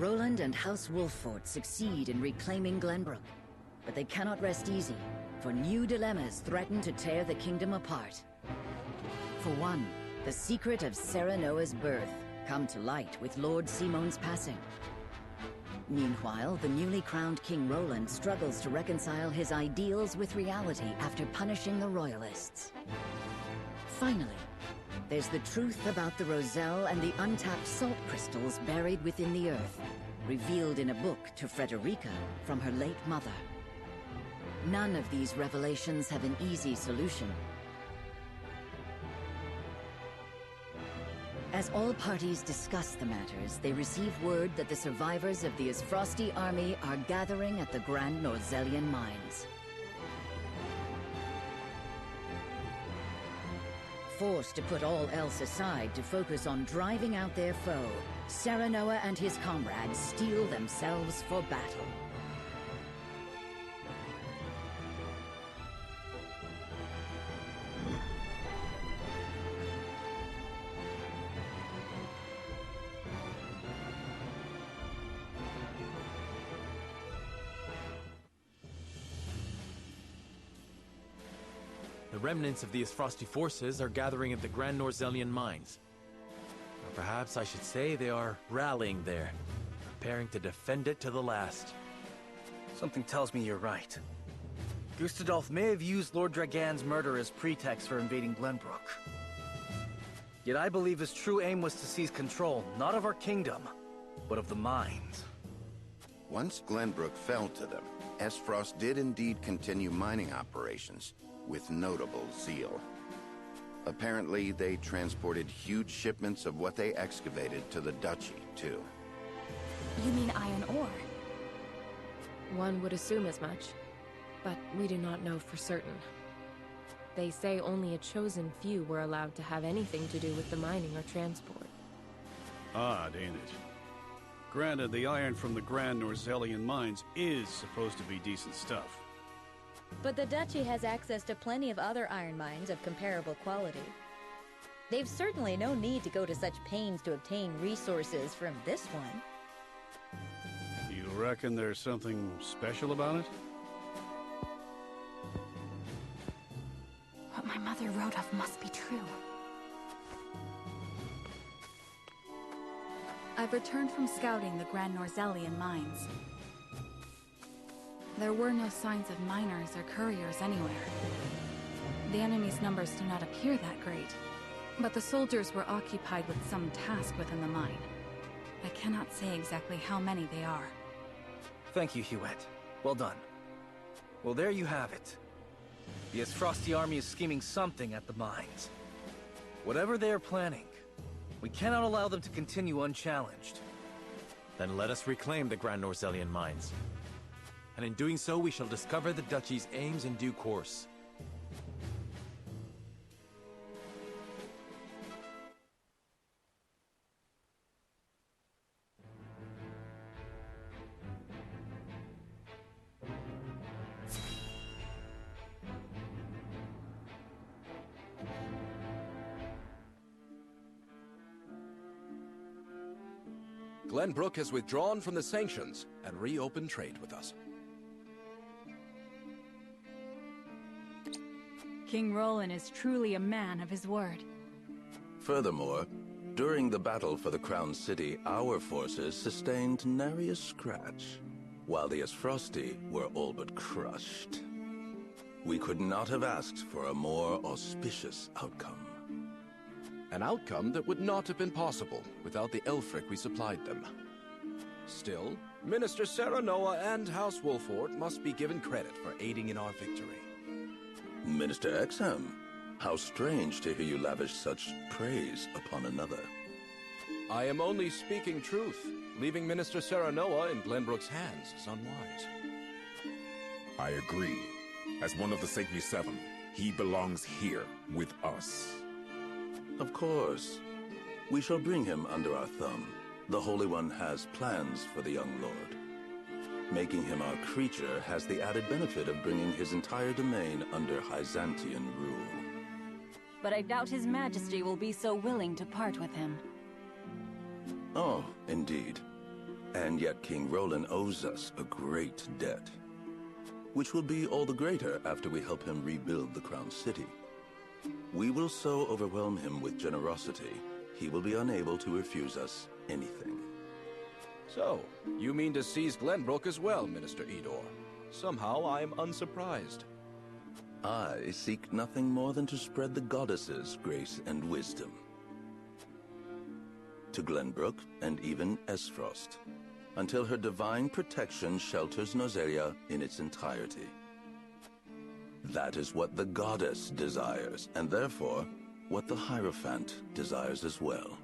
Roland and House Wolffort succeed in reclaiming Glenbrook. But they cannot rest easy, for new dilemmas threaten to tear the kingdom apart. For one, the secret of Serenoa's birth come to light with Lord Simon's passing. Meanwhile, the newly crowned King Roland struggles to reconcile his ideals with reality after punishing the Royalists. Finally, there's the truth about the Roselle and the untapped salt crystals buried within the earth, revealed in a book to Frederica from her late mother. None of these revelations have an easy solution. As all parties discuss the matters, they receive word that the survivors of the Isfrosti army are gathering at the Grand Norzellian mines. Forced to put all else aside to focus on driving out their foe, Serenoa and his comrades steel themselves for battle. The remnants of the Isfrosti forces are gathering at the Grand Norzellian mines. Or perhaps I should say they are rallying there, preparing to defend it to the last. Something tells me you're right. Gustadolf may have used Lord Dragan's murder as pretext for invading Glenbrook. Yet I believe his true aim was to seize control, not of our kingdom, but of the mines. Once Glenbrook fell to them, Esfrost did indeed continue mining operations, with notable zeal. Apparently, they transported huge shipments of what they excavated to the Duchy, too. You mean iron ore? One would assume as much, but we do not know for certain. They say only a chosen few were allowed to have anything to do with the mining or transport. Odd, ain't it? Granted, the iron from the Grand Norzellian mines is supposed to be decent stuff. But the Duchy has access to plenty of other iron mines of comparable quality. They've certainly no need to go to such pains to obtain resources from this one. You reckon there's something special about it? What my mother wrote of must be true. I've returned from scouting the Grand Norzellian mines. There were no signs of miners or couriers anywhere. The enemy's numbers do not appear that great, but the soldiers were occupied with some task within the mine. I cannot say exactly how many they are. Thank you, Hewitt. Well done. Well, there you have it. The Isfrosti army is scheming something at the mines. Whatever they are planning, we cannot allow them to continue unchallenged. Then let us reclaim the Grand Norzellian mines. And in doing so, we shall discover the Duchy's aims in due course. Glenbrook has withdrawn from the sanctions and reopened trade with us. King Roland is truly a man of his word. Furthermore, during the battle for the Crown City, our forces sustained nary a scratch, while the Isfrosti were all but crushed. We could not have asked for a more auspicious outcome. An outcome that would not have been possible without the Elfric we supplied them. Still, Minister Serenoa and House Wolffort must be given credit for aiding in our victory. Minister Exham, how strange to hear you lavish such praise upon another. I am only speaking truth. Leaving Minister Serenoa in Glenbrook's hands is unwise. I agree. As one of the Saintly Seven, he belongs here with us. Of course. We shall bring him under our thumb. The Holy One has plans for the young lord. Making him our creature has the added benefit of bringing his entire domain under Hyzantian rule. But I doubt His Majesty will be so willing to part with him. Oh, indeed. And yet King Roland owes us a great debt, which will be all the greater after we help him rebuild the Crown City. We will so overwhelm him with generosity, he will be unable to refuse us anything. So, you mean to seize Glenbrook as well, Minister Edor? Somehow I am unsurprised. I seek nothing more than to spread the goddess's grace and wisdom to Glenbrook and even Esfrost, until her divine protection shelters Nozelia in its entirety. That is what the goddess desires, and therefore, what the Hierophant desires as well.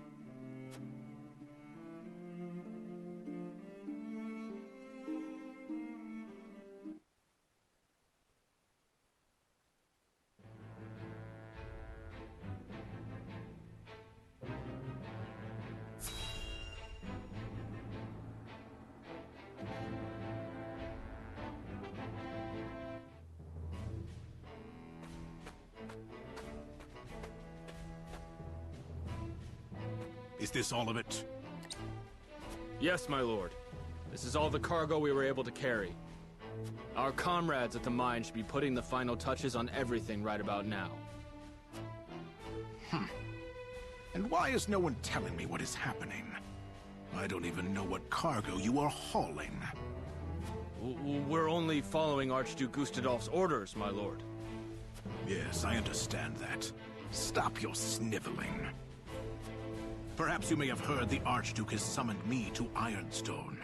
Is this all of it? Yes, my lord. This is all the cargo we were able to carry. Our comrades at the mine should be putting the final touches on everything right about now. And why is no one telling me what is happening? I don't even know what cargo you are hauling. We're only following Archduke Gustadolf's orders, my lord. Yes, I understand that. Stop your sniveling. Perhaps you may have heard the Archduke has summoned me to Ironstone.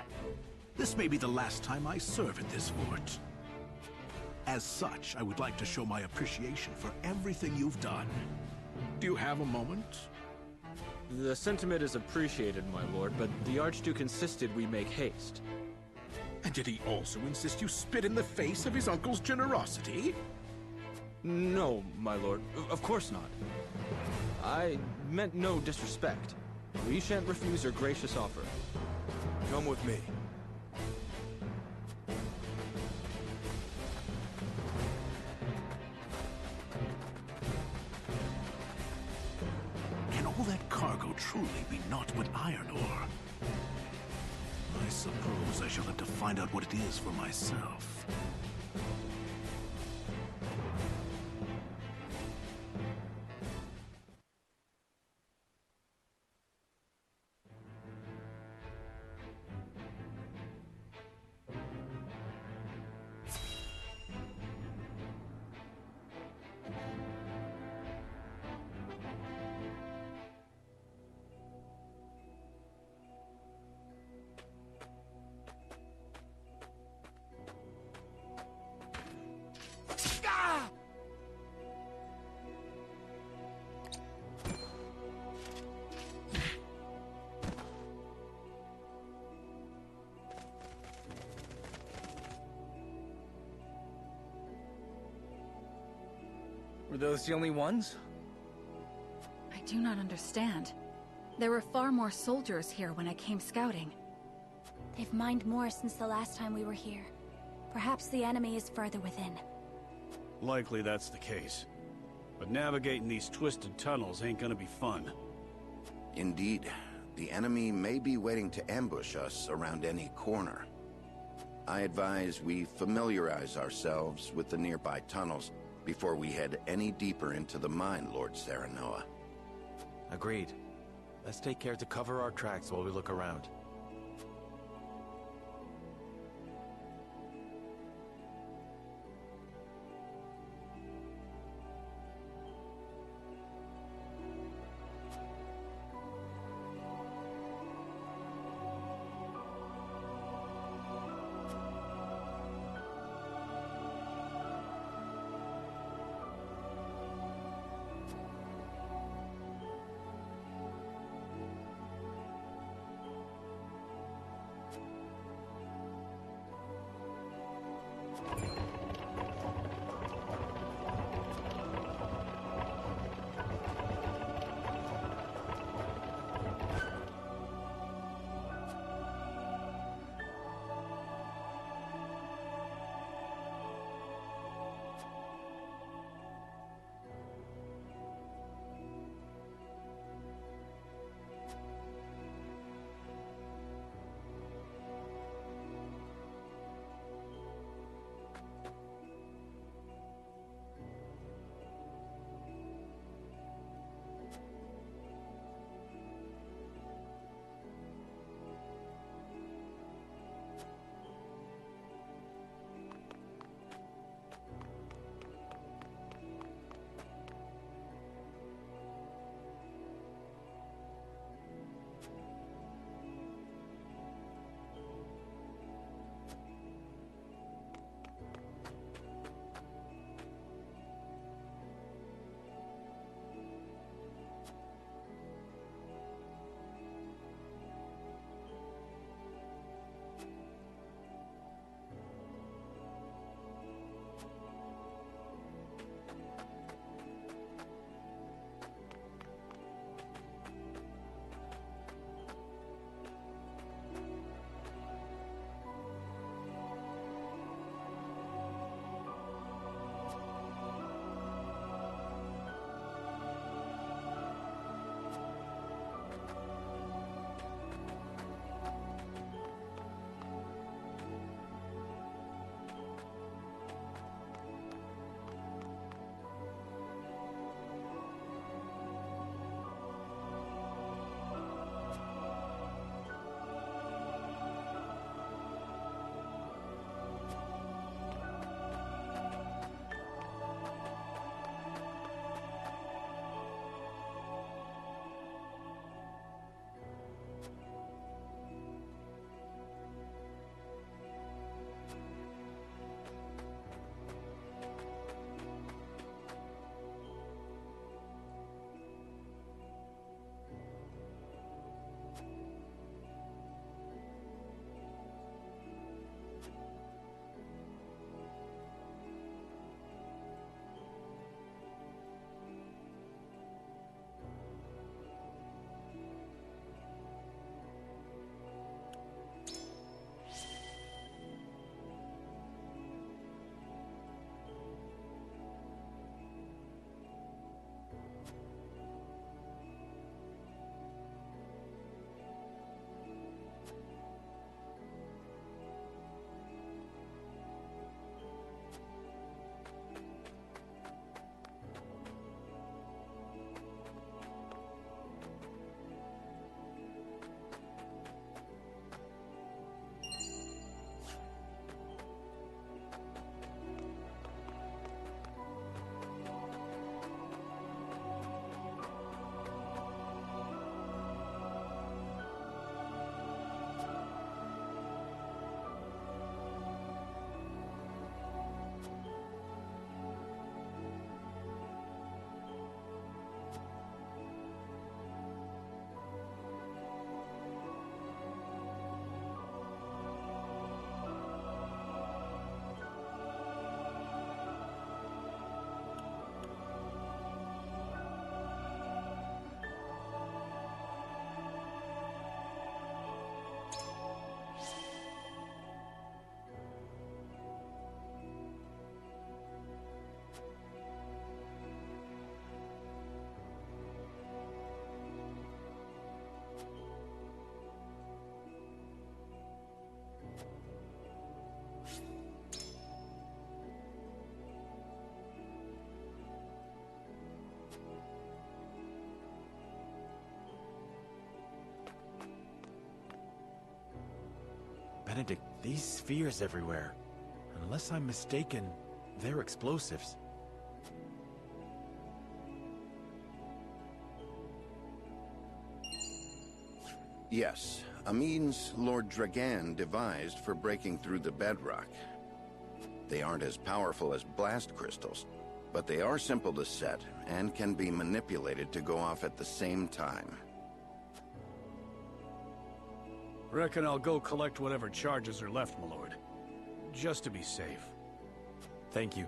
This may be the last time I serve at this fort. As such, I would like to show my appreciation for everything you've done. Do you have a moment? The sentiment is appreciated, my lord, but the Archduke insisted we make haste. And did he also insist you spit in the face of his uncle's generosity? No, my lord. Of course not. I meant no disrespect. We shan't refuse your gracious offer. Come with me. Can all that cargo truly be naught but iron ore? I suppose I shall have to find out what it is for myself. Were those the only ones? I do not understand. There were far more soldiers here when I came scouting. They've mined more since the last time we were here. Perhaps the enemy is further within. Likely that's the case. But navigating these twisted tunnels ain't gonna be fun. Indeed. The enemy may be waiting to ambush us around any corner. I advise we familiarize ourselves with the nearby tunnels before we head any deeper into the mine, Lord Serenoa. Agreed. Let's take care to cover our tracks while we look around. Benedict, these spheres everywhere. Unless I'm mistaken, they're explosives. Yes, a means Lord Dragan devised for breaking through the bedrock. They aren't as powerful as blast crystals, but they are simple to set and can be manipulated to go off at the same time. Reckon I'll go collect whatever charges are left, my lord. Just to be safe. Thank you.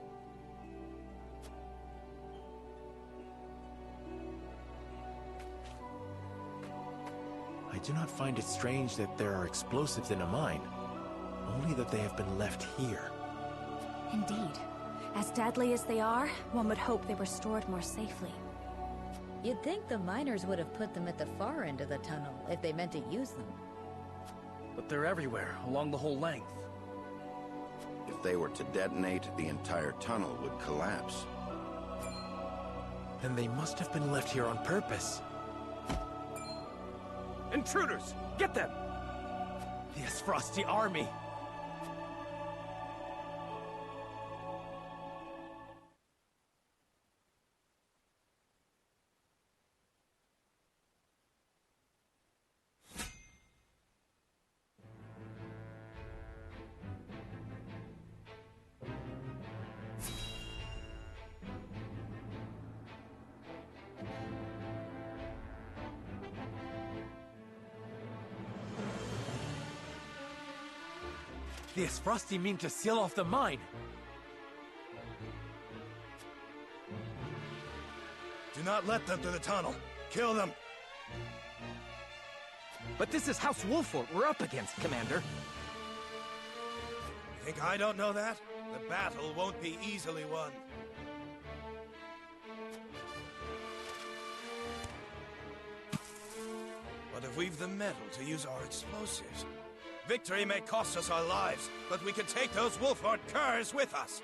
I do not find it strange that there are explosives in a mine, only that they have been left here. Indeed. As deadly as they are, one would hope they were stored more safely. You'd think the miners would have put them at the far end of the tunnel if they meant to use them. But they're everywhere, along the whole length. If they were to detonate, the entire tunnel would collapse. Then they must have been left here on purpose. Intruders! Get them! The Frosty army! The Frosty mean to seal off the mine! Do not let them through the tunnel. Kill them! But this is House Wolfort we're up against, Commander. You think I don't know that? The battle won't be easily won. But if we've the metal to use our explosives, victory may cost us our lives, but we can take those Wolfort curs with us.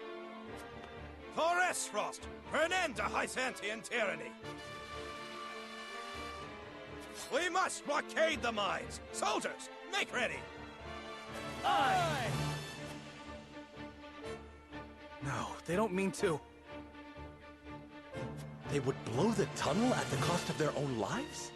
For Esfrost, for an end to Hysantian tyranny. We must blockade the mines! Soldiers, make ready! Aye! No, they don't mean to. They would blow the tunnel at the cost of their own lives?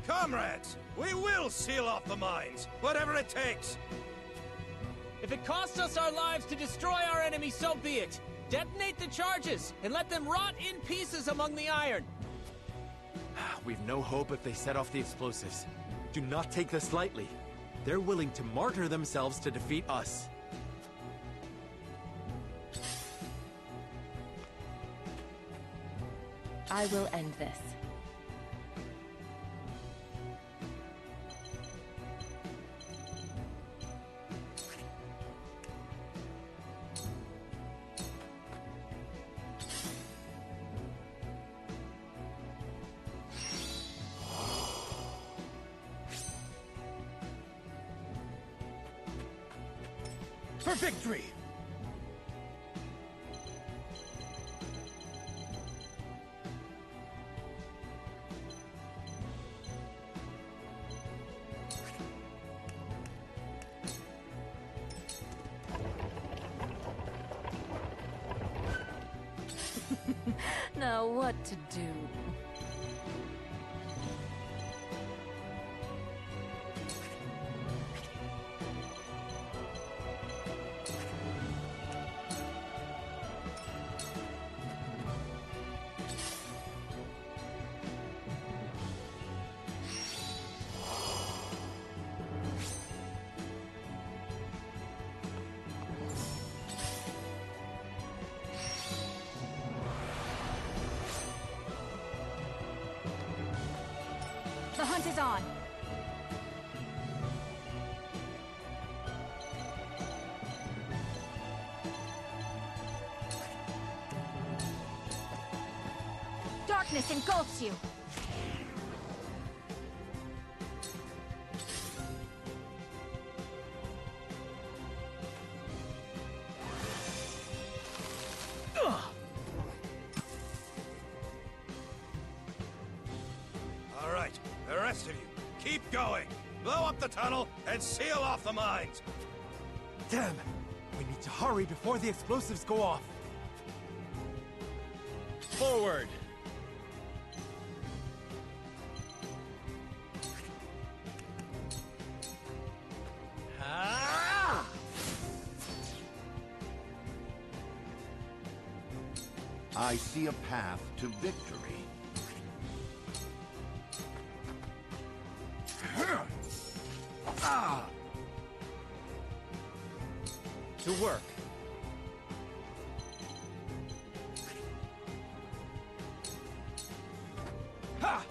Comrades, we will seal off the mines, whatever it takes. If it costs us our lives to destroy our enemy, so be it. Detonate the charges, and let them rot in pieces among the iron. We've no hope if they set off the explosives. Do not take this lightly. They're willing to martyr themselves to defeat us. I will end this. For victory! Now what to do? The hunt is on. Darkness engulfs you. All right, the rest of you, keep going. Blow up the tunnel and seal off the mines. Damn! We need to hurry before the explosives go off. Forward! I see a path to victory. To work. Ha!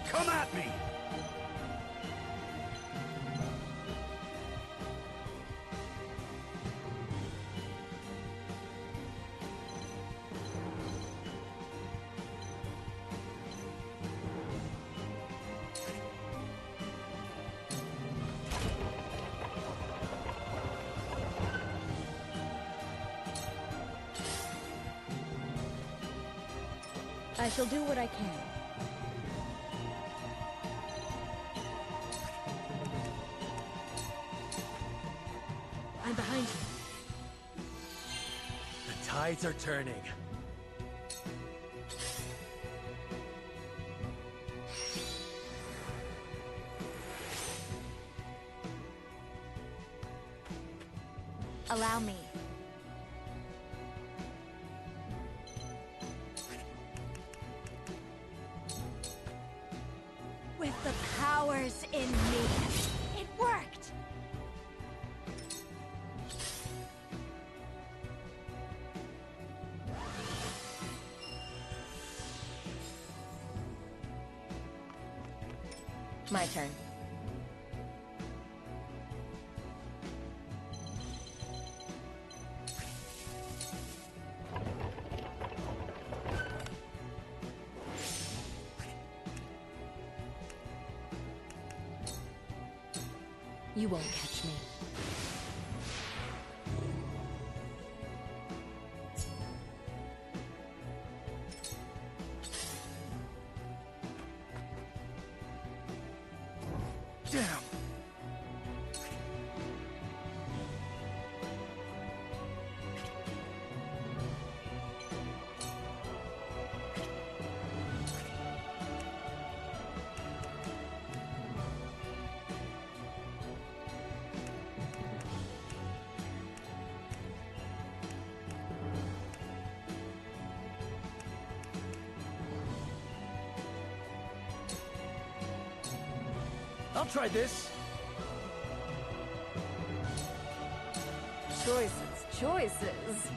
Come at me! I shall do what I can. I'm behind you. The tides are turning. Allow me. With the powers in me, it worked! My turn. You won't catch me. Damn! I'll try this. Choices.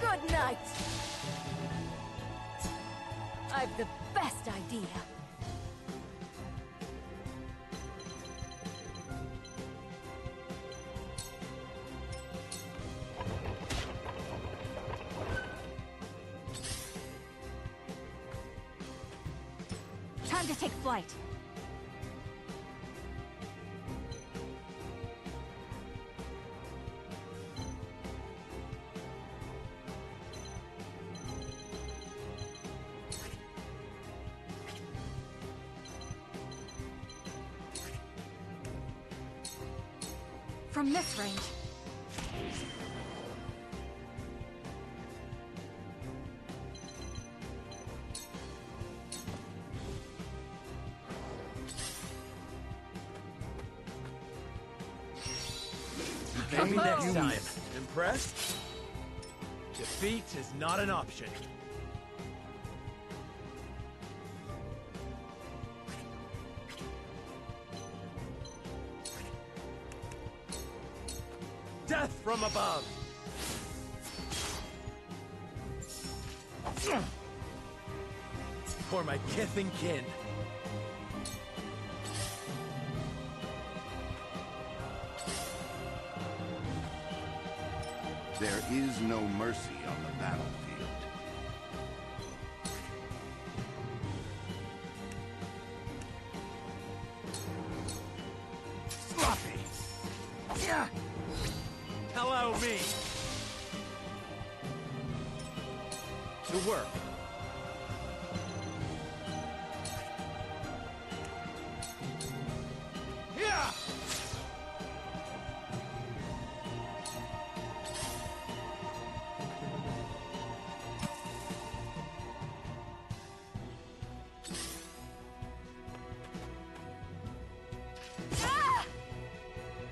Good night! I've the best idea. Time to take flight. from this range. Maybe next time. Impressed? Defeat is not an option. Death from above! For my kith and kin. There is no mercy on the battlefield. Sloppy! Yeah! Hello, me! To work. Yeah!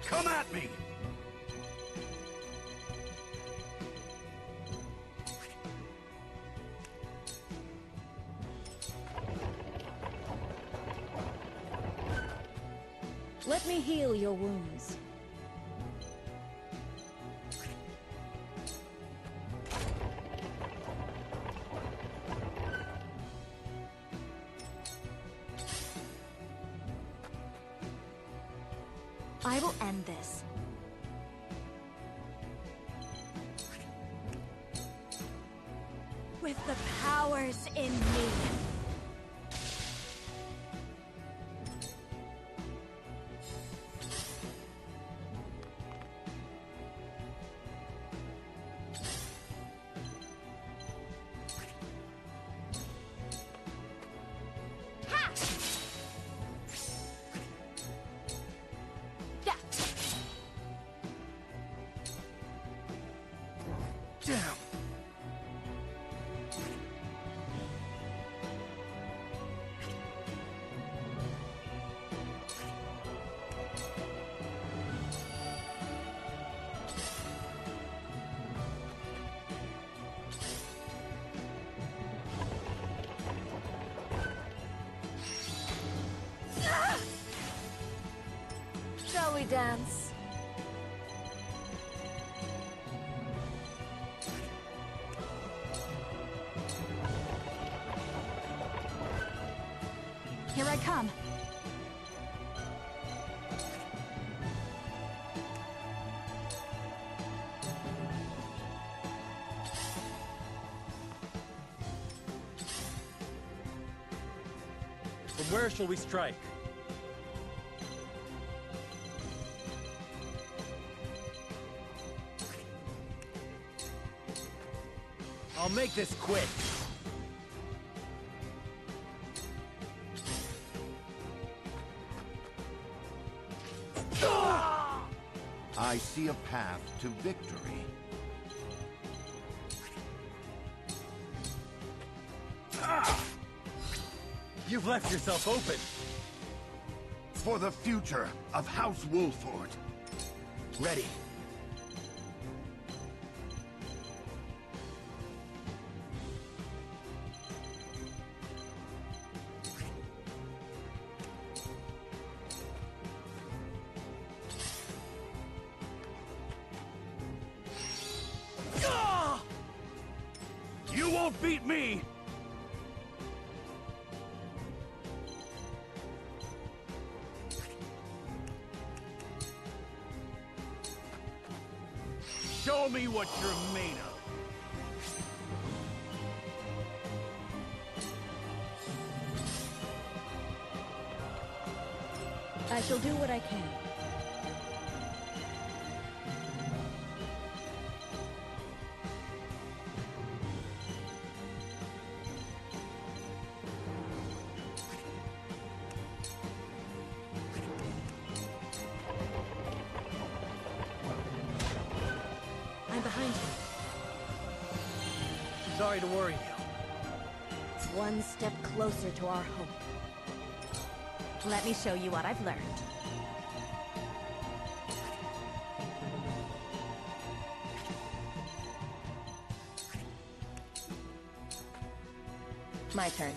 Come at me! Let me heal your wounds. I will end this. With the powers in me. Damn! Shall we dance? Here I come. From where shall we strike? I'll make this quick. I see a path to victory. You've left yourself open. For the future of House Wolford. Ready. You won't beat me! Show me what you're made of. I shall do what I can. Sorry to worry you. It's one step closer to our hope. Let me show you what I've learned. My turn.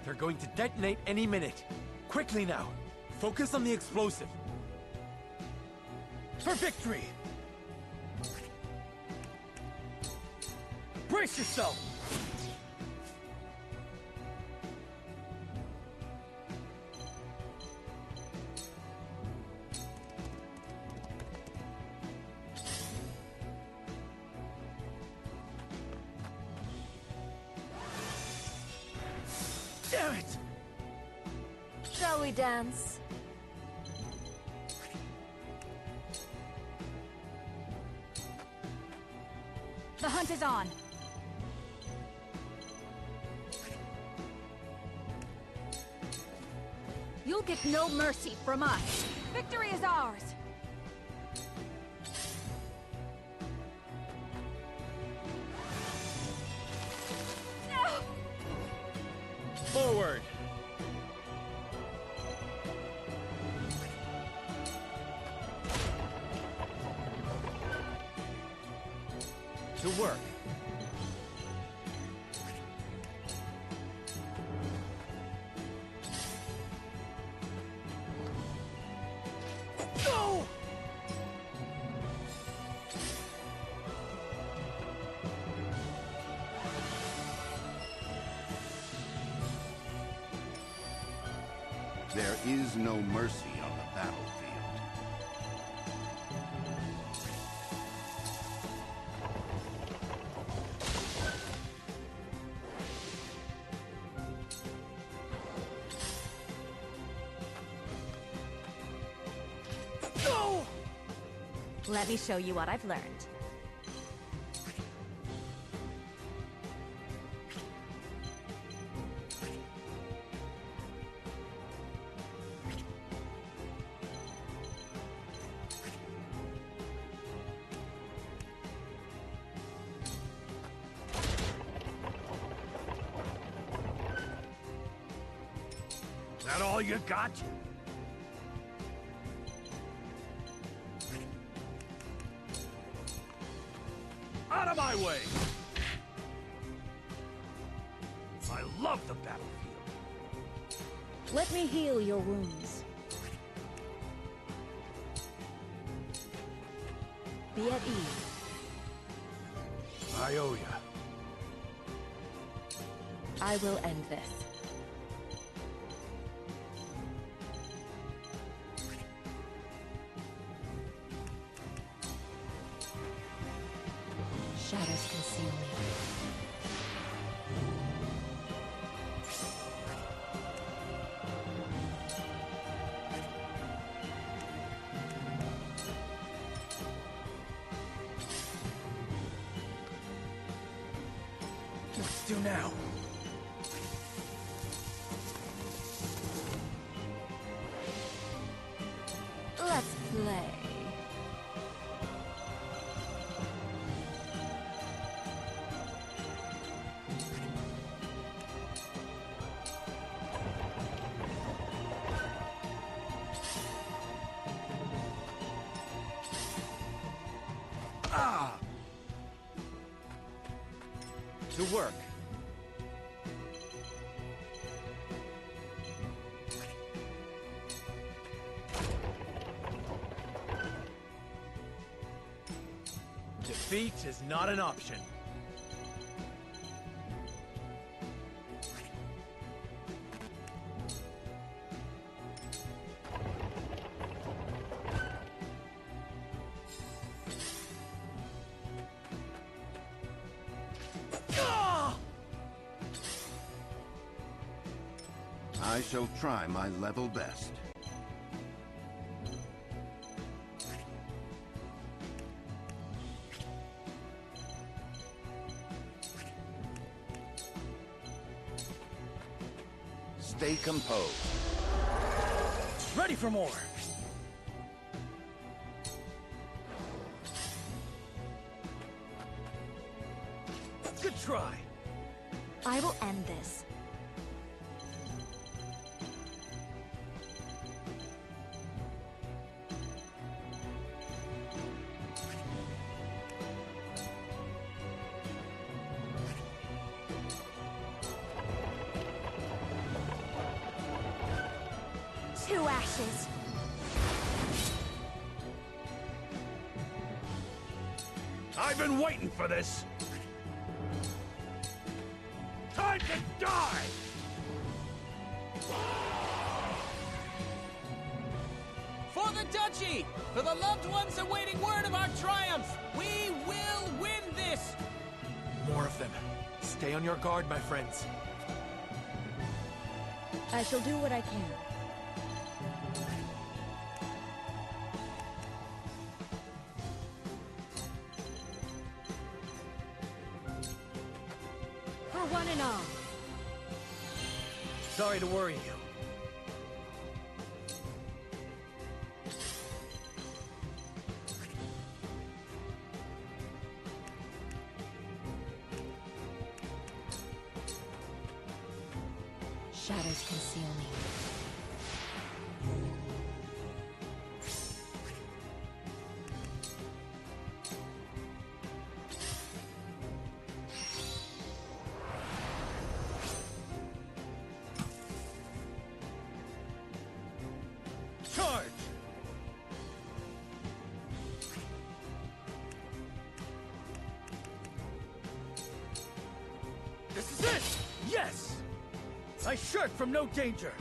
They're going to detonate any minute. Quickly now. Focus on the explosive. For victory! Brace yourself! Damn it! Shall we dance? The hunt is on. You'll get no mercy from us. Victory is ours. Forward! To work. Go! There is no mercy on the battlefield. Go! Let me show you what I've learned. That all you got? Out of my way! I love the battlefield. Let me heal your wounds. Be at ease. I owe ya. I will end this. Shadows conceal me. Let's do now. Let's play. Ah! To work. Defeat is not an option. I shall try my level best. stay composed. Ready for more! Good try! I will end this. To ashes. I've been waiting for this! Time to die! For the Duchy! For the loved ones awaiting word of our triumph! We will win this! More of them. Stay on your guard, my friends. I shall do what I can. For one and all. Sorry to worry you. Shadows conceal me. Charge! This is it! Yes! I shirk from no danger!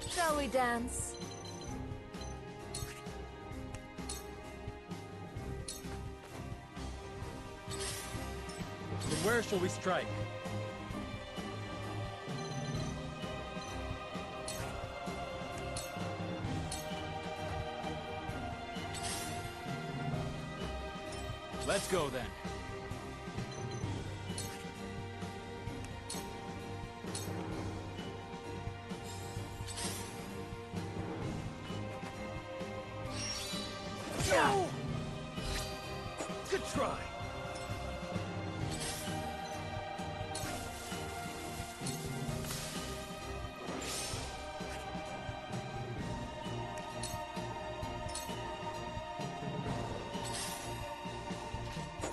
Shall we dance? Then where shall we strike? Let's go then. No! Good try!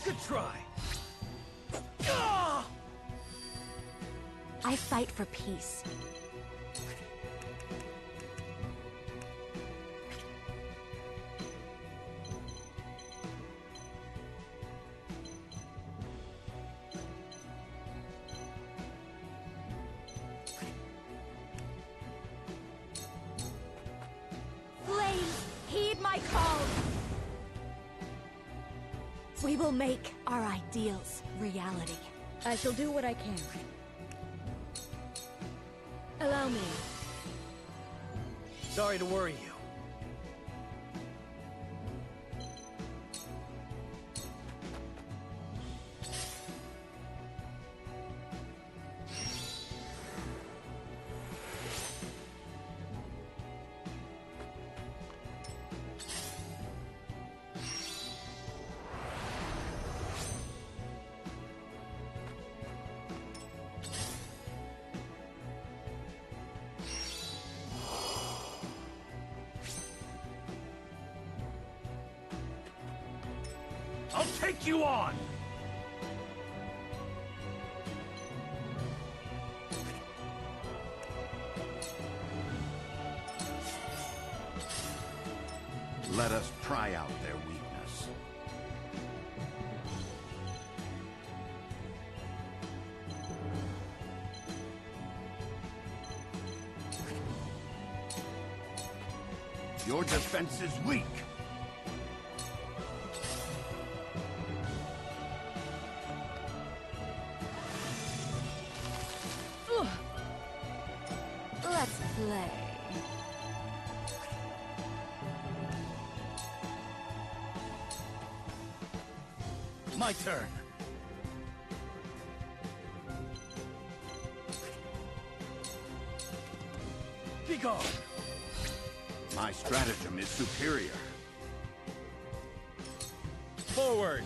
Good try! Ah! I fight for peace. Flames, heed my call! We will make our ideals reality. I shall do what I can. Allow me. Sorry to worry you. I'll take you on! Let us pry out their weakness. Your defense is weak. Let's play. My turn. Be gone. My stratagem is superior. Forward!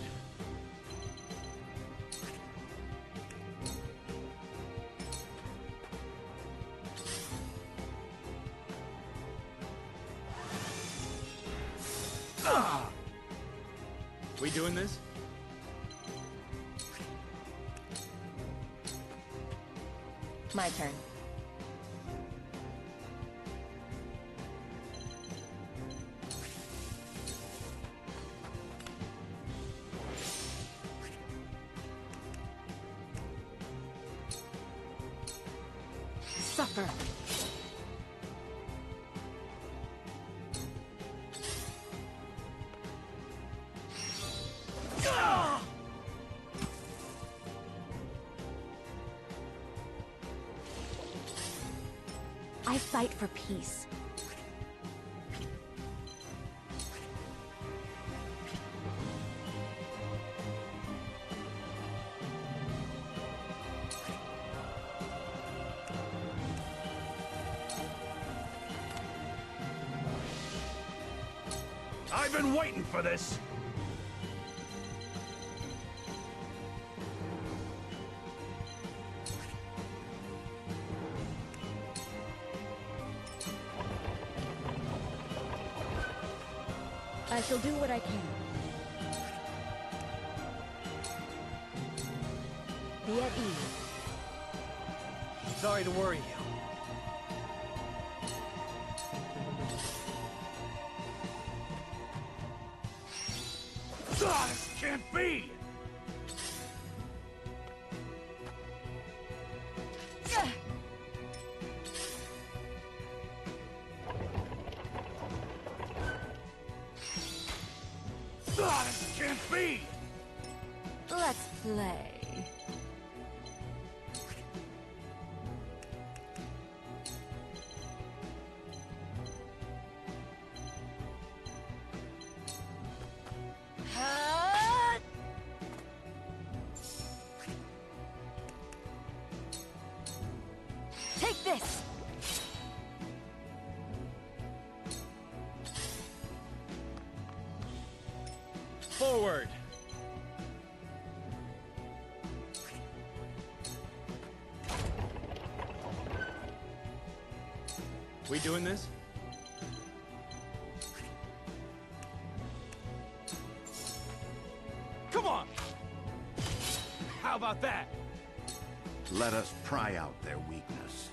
We doing this? My turn. Suffer. I fight for peace. I've been waiting for this! I shall do what I can. Be at ease. Sorry to worry you. This can't be! This can't be! Let's play. Take this! Forward! We doing this? Come on! How about that? Let us pry out their weakness.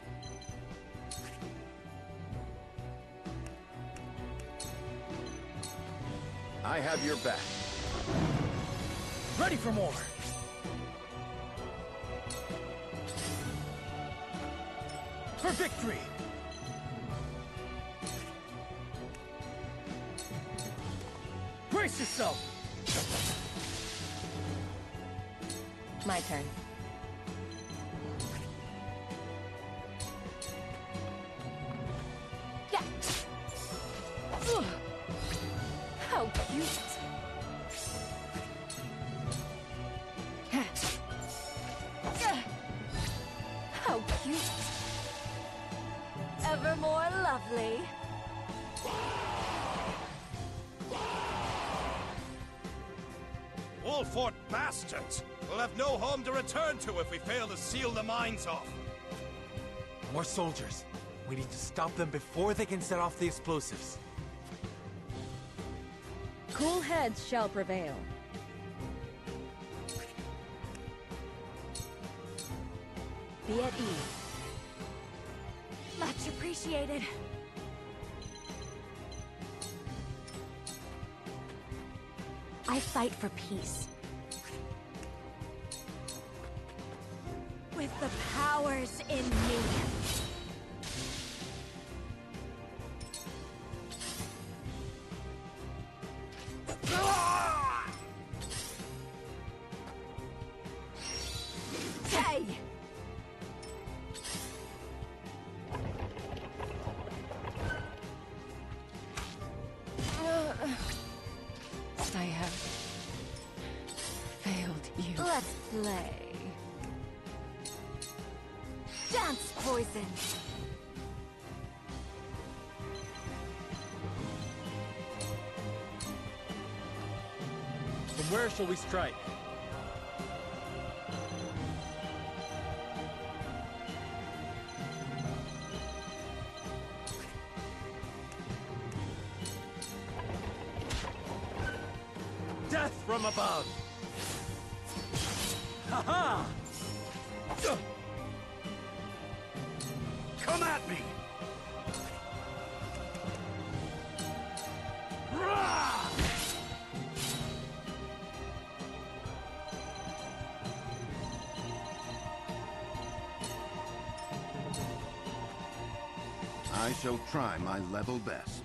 I have your back. Ready for more! For victory! Brace yourself! My turn. Yeah. Ugh. How cute! How cute! Ever more lovely. Wolfort bastards! We'll have no home to return to if we fail to seal the mines off. More soldiers. We need to stop them before they can set off the explosives. Cool heads shall prevail. Be at ease. Much appreciated. I fight for peace. With the powers in me. Hey! I play. Dance, poison! From where shall we strike? Death from above! Ha-ha! Come at me! I shall try my level best.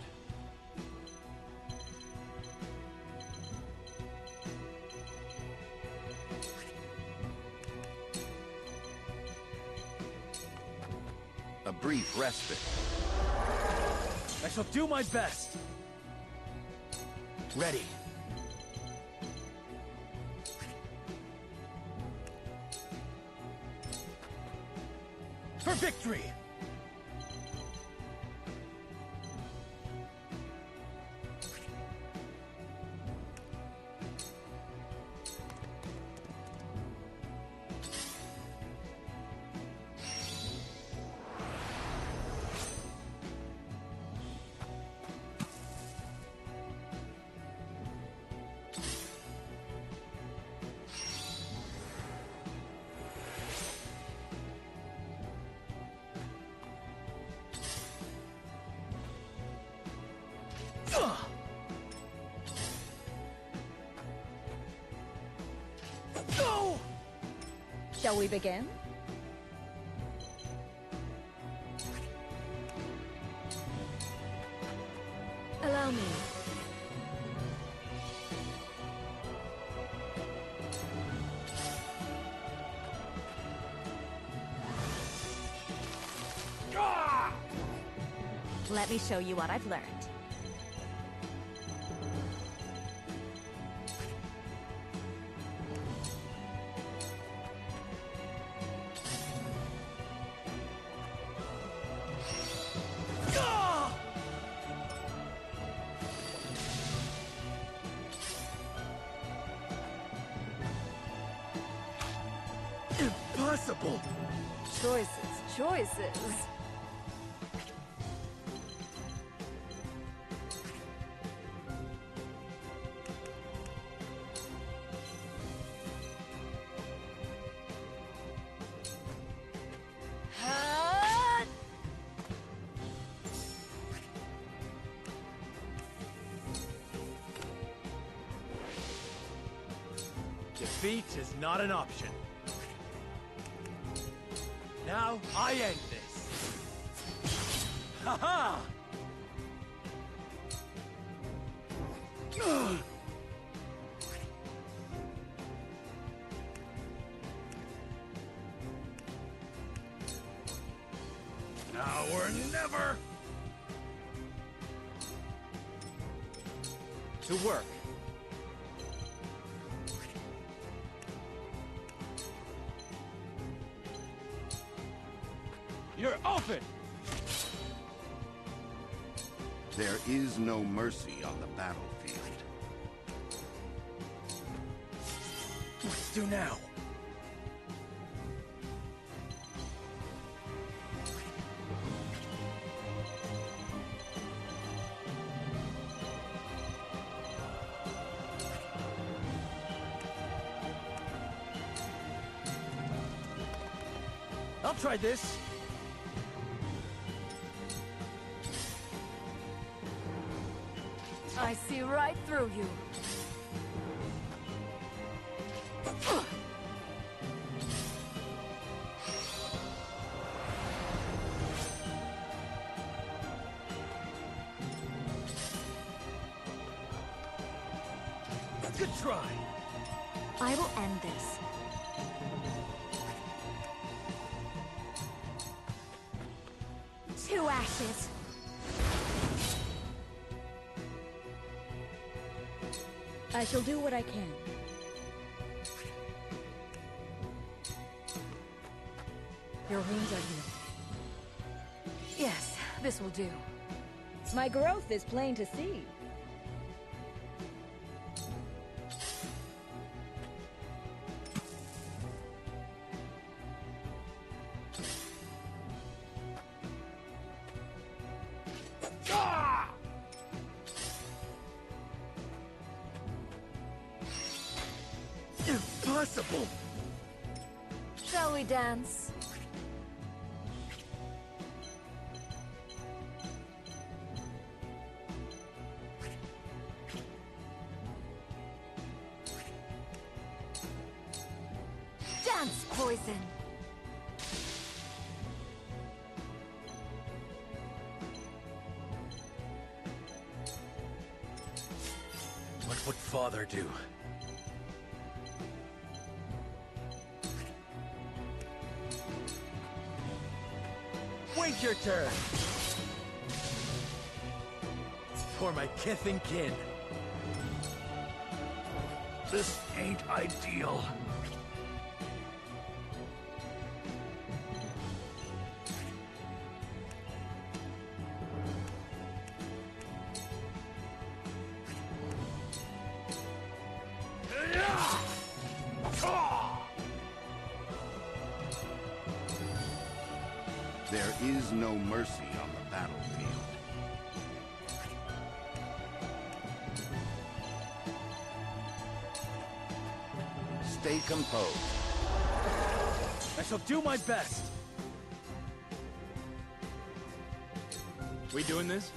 A brief respite. I shall do my best. Ready. For victory! Shall we begin? Allow me. Let me show you what I've learned. Impossible! Choices. Defeat is not an option. Now, I end this. Ha-ha! Now or never! To work. You're open! There is no mercy on the battlefield. What to do now? I'll try this. I see right through you. Good try. I will end this. To ashes. I shall do what I can. Your wounds are healed. Yes, this will do. My growth is plain to see. Impossible! Shall we dance? Dance, poison! What would Father do? Wait your turn! For my kith and kin. This ain't ideal. There is no mercy on the battlefield. Stay composed. I shall do my best. We doing this?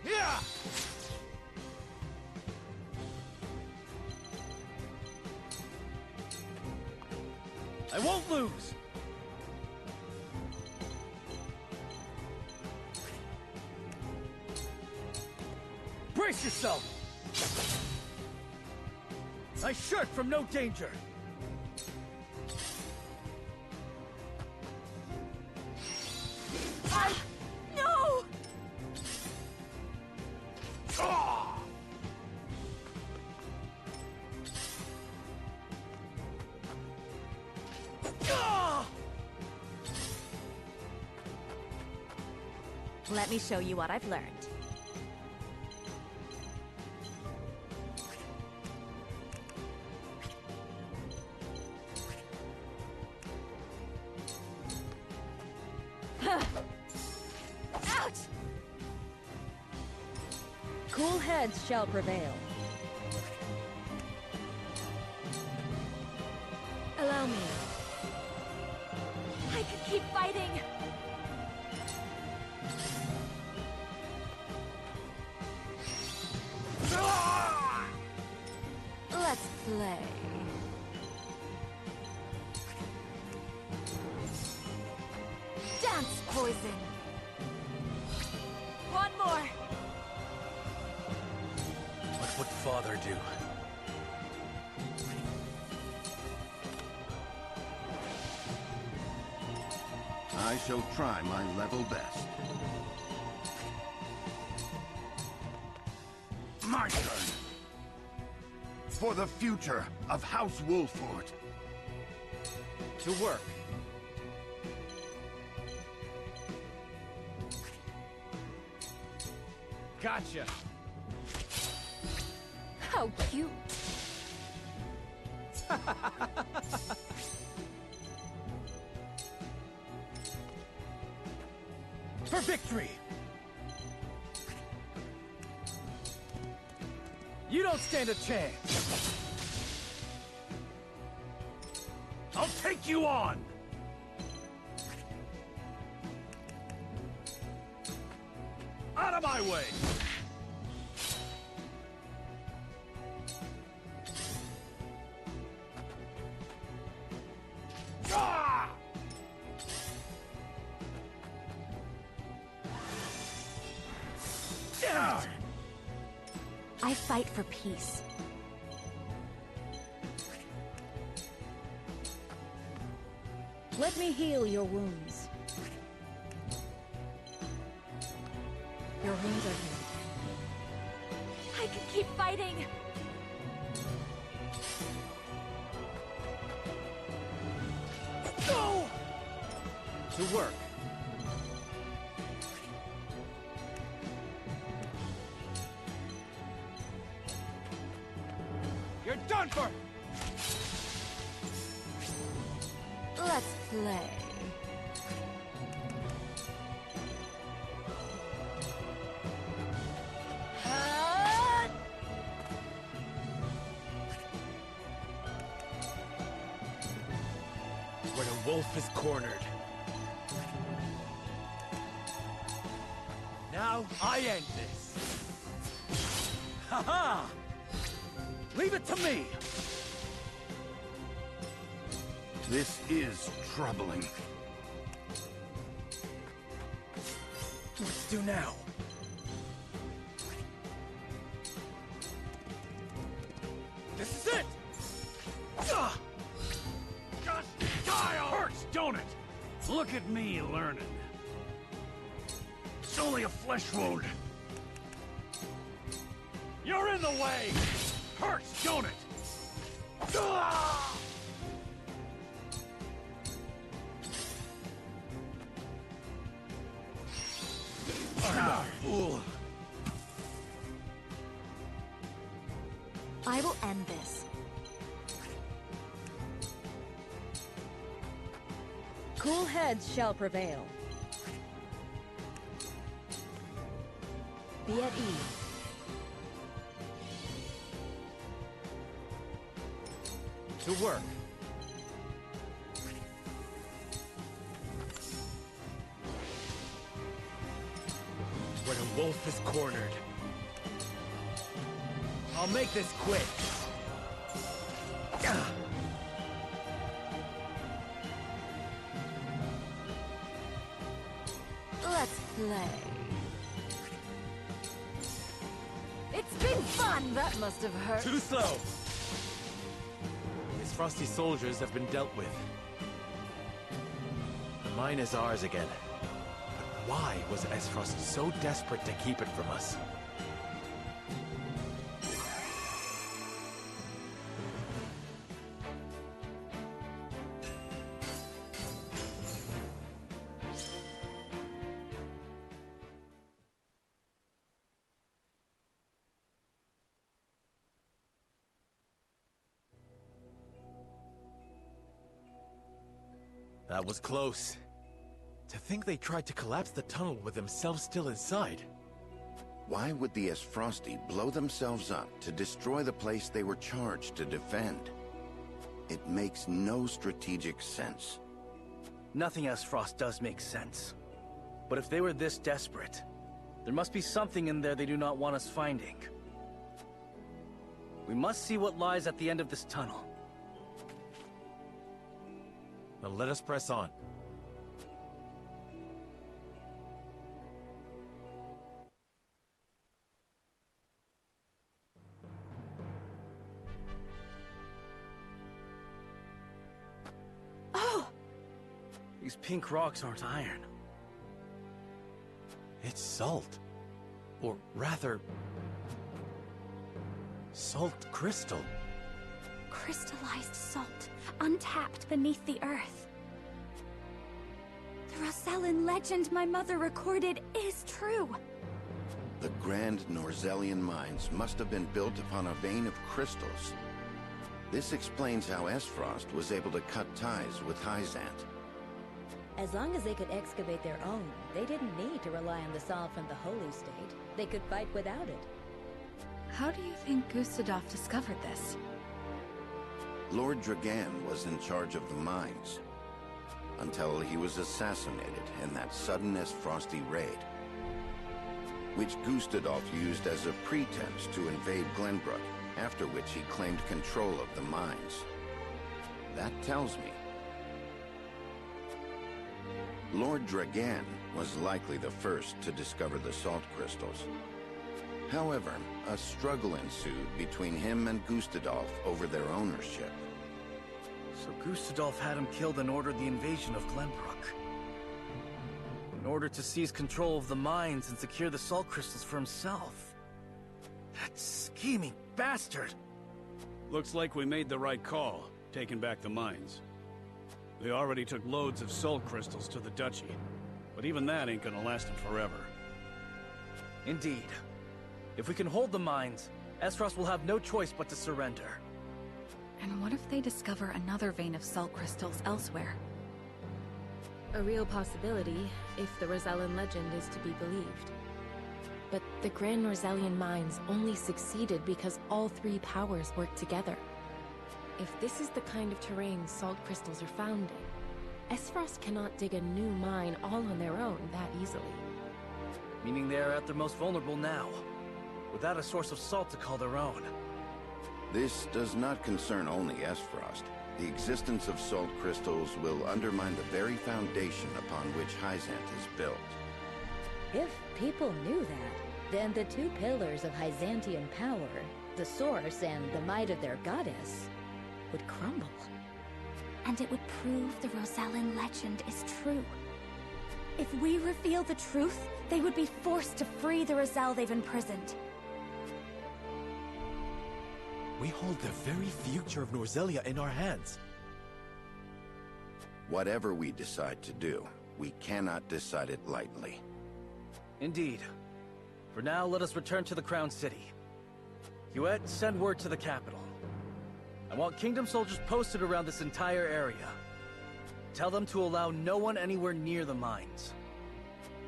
Yeah! I won't lose! Brace yourself! I shirk from no danger! No! Let me show you what I've learned. Ouch! Cool heads shall prevail. Allow me. I could keep fighting! Let's play. Dance, poison! One more! What would Father do? I shall try my level best. My turn. For the future of House Wolford. To work. Gotcha. How cute. For victory! You don't stand a chance! I'll take you on! Out of my way! Ah! Yeah! I fight for peace. Let me heal your wounds. Your wounds are healed. I can keep fighting! To work. You're done for! Let's play. Where the wolf is cornered. Now I end this. Ha-ha! Leave it to me! This is troubling. Let's do now. This is it! Just die! Hurts, don't it? Look at me learning. It's only a flesh wound. You're in the way! Hurts, don't it? Fool. I will end this. Cool heads shall prevail. Be at ease. To work. Where the wolf is cornered. I'll make this quick. Let's play. It's been fun! That must have hurt. Too slow! These frosty soldiers have been dealt with. The mine is ours again. But why was Esfrost so desperate to keep it from us? That was close. To think they tried to collapse the tunnel with themselves still inside. Why would the Esfrosti blow themselves up to destroy the place they were charged to defend? It makes no strategic sense. Nothing Esfrost does make sense. But if they were this desperate, there must be something in there they do not want us finding. We must see what lies at the end of this tunnel. Now let us press on. Oh! These pink rocks aren't iron. It's salt. Or rather... salt crystal. Crystallized salt, untapped beneath the earth. The Rosellan legend my mother recorded is true. The Grand Norzellian mines must have been built upon a vein of crystals. This explains how Esfrost was able to cut ties with Hyzant. As long as they could excavate their own, they didn't need to rely on the salt from the Holy State. They could fight without it. How do you think Gustadolf discovered this? Lord Dragan was in charge of the mines, until he was assassinated in that sudden Esfrosti raid, which Gustadolf used as a pretense to invade Glenbrook, after which he claimed control of the mines. That tells me Lord Dragan was likely the first to discover the salt crystals. However, a struggle ensued between him and Gustadolf over their ownership. So Gustadolf had him killed and ordered the invasion of Glenbrook. In order to seize control of the mines and secure the salt crystals for himself. That scheming bastard! Looks like we made the right call, taking back the mines. They already took loads of soul crystals to the Duchy. But even that ain't gonna last them forever. Indeed. If we can hold the mines, Esros will have no choice but to surrender. And what if they discover another vein of salt crystals elsewhere? A real possibility, if the Rosellan legend is to be believed. But the Grand Norzelian mines only succeeded because all three powers worked together. If this is the kind of terrain salt crystals are found in, Esros cannot dig a new mine all on their own that easily. Meaning they are at their most vulnerable now, without a source of salt to call their own. This does not concern only Esfrost. The existence of salt crystals will undermine the very foundation upon which Hyzant is built. If people knew that, then the two pillars of Hyzantian power, the source and the might of their goddess, would crumble. And it would prove the Rosellan legend is true. If we reveal the truth, they would be forced to free the Rosell they've imprisoned. We hold the very future of Norzelia in our hands. Whatever we decide to do, we cannot decide it lightly. Indeed. For now, let us return to the Crown City. Huet, send word to the capital. I want Kingdom soldiers posted around this entire area. Tell them to allow no one anywhere near the mines.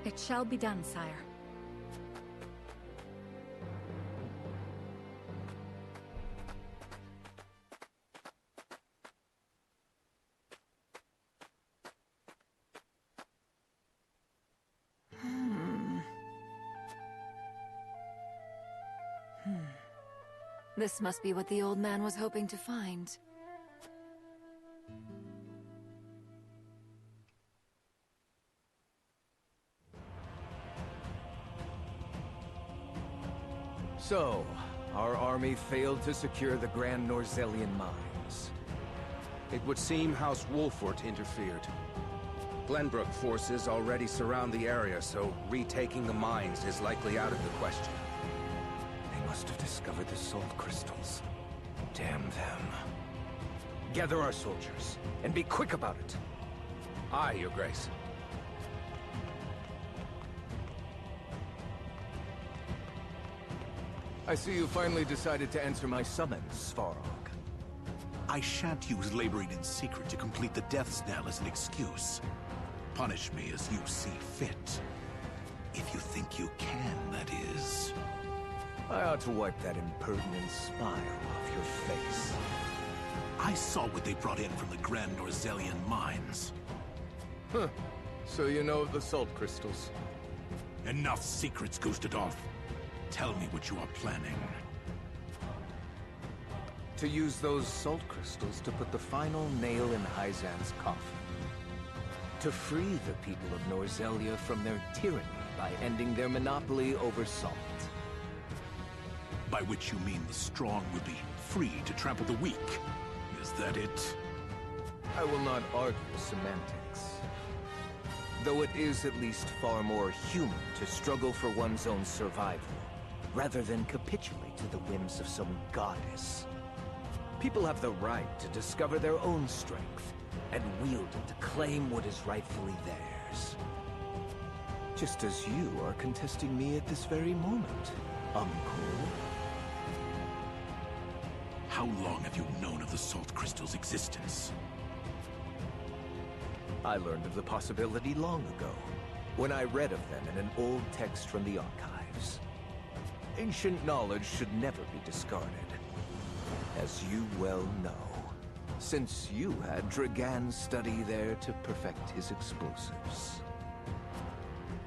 It shall be done, sire. This must be what the old man was hoping to find. So, our army failed to secure the Grand Norzelian mines. It would seem House Wolfort interfered. Glenbrook forces already surround the area, so retaking the mines is likely out of the question. They must have discovered the salt crystals. Damn them. Gather our soldiers, and be quick about it. Aye, Your Grace. I see you finally decided to answer my summons, Svarog. I shan't use laboring in secret to complete the death's knell as an excuse. Punish me as you see fit. If you think you can, that is. I ought to wipe that impertinent smile off your face. I saw what they brought in from the Grand Norzelian mines. Huh. So you know of the salt crystals? Enough secrets, Gustadolf. Tell me what you are planning. To use those salt crystals to put the final nail in Hyzant's coffin. To free the people of Norzelia from their tyranny by ending their monopoly over salt. By which you mean the strong will be free to trample the weak. Is that it? I will not argue semantics. Though it is at least far more human to struggle for one's own survival, rather than capitulate to the whims of some goddess. People have the right to discover their own strength, and wield it to claim what is rightfully theirs. Just as you are contesting me at this very moment, Uncle. How long have you known of the salt crystal's existence? I learned of the possibility long ago, when I read of them in an old text from the archives. Ancient knowledge should never be discarded, as you well know, since you had Dragan study there to perfect his explosives.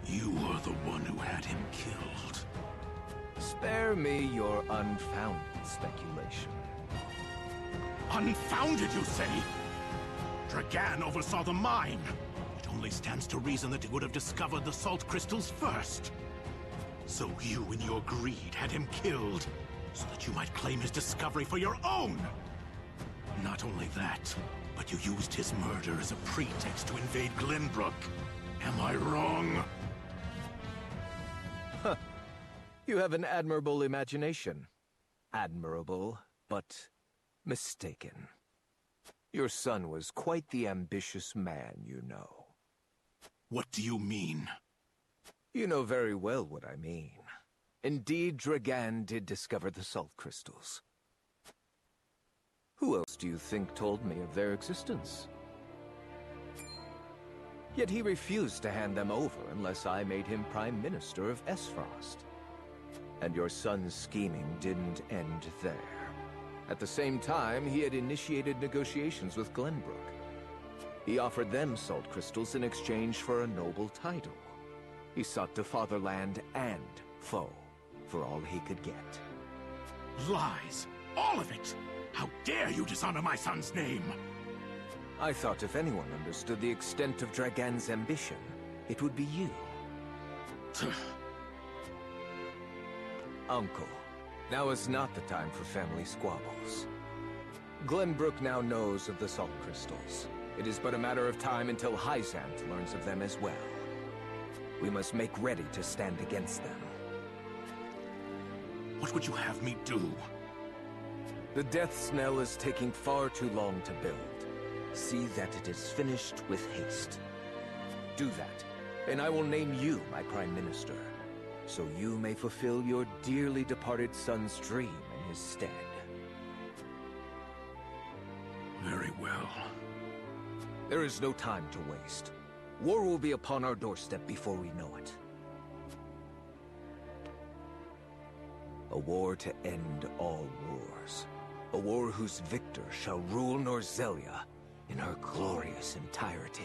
You are the one who had him killed. Spare me your unfounded speculation. Unfounded, you say? Dragan oversaw the mine. It only stands to reason that he would have discovered the salt crystals first. So you, in your greed, had him killed, so that you might claim his discovery for your own! Not only that, but you used his murder as a pretext to invade Glenbrook. Am I wrong? Huh. You have an admirable imagination. Admirable, but mistaken. Your son was quite the ambitious man, you know. What do you mean? You know very well what I mean. Indeed, Dragan did discover the salt crystals. Who else do you think told me of their existence? Yet he refused to hand them over unless I made him Prime Minister of Esfrost. And your son's scheming didn't end there. At the same time, he had initiated negotiations with Glenbrook. He offered them salt crystals in exchange for a noble title. He sought to fatherland and foe for all he could get. Lies! All of it! How dare you dishonor my son's name! I thought if anyone understood the extent of Dragan's ambition, it would be you. Uncle, now is not the time for family squabbles. Glenbrook now knows of the salt crystals. It is but a matter of time until Hyzant learns of them as well. We must make ready to stand against them. What would you have me do? The Death's Knell is taking far too long to build. See that it is finished with haste. Do that, and I will name you my Prime Minister, so you may fulfill your dearly departed son's dream in his stead. Very well. There is no time to waste. War will be upon our doorstep before we know it. A war to end all wars. A war whose victor shall rule Norzelia in her glorious entirety.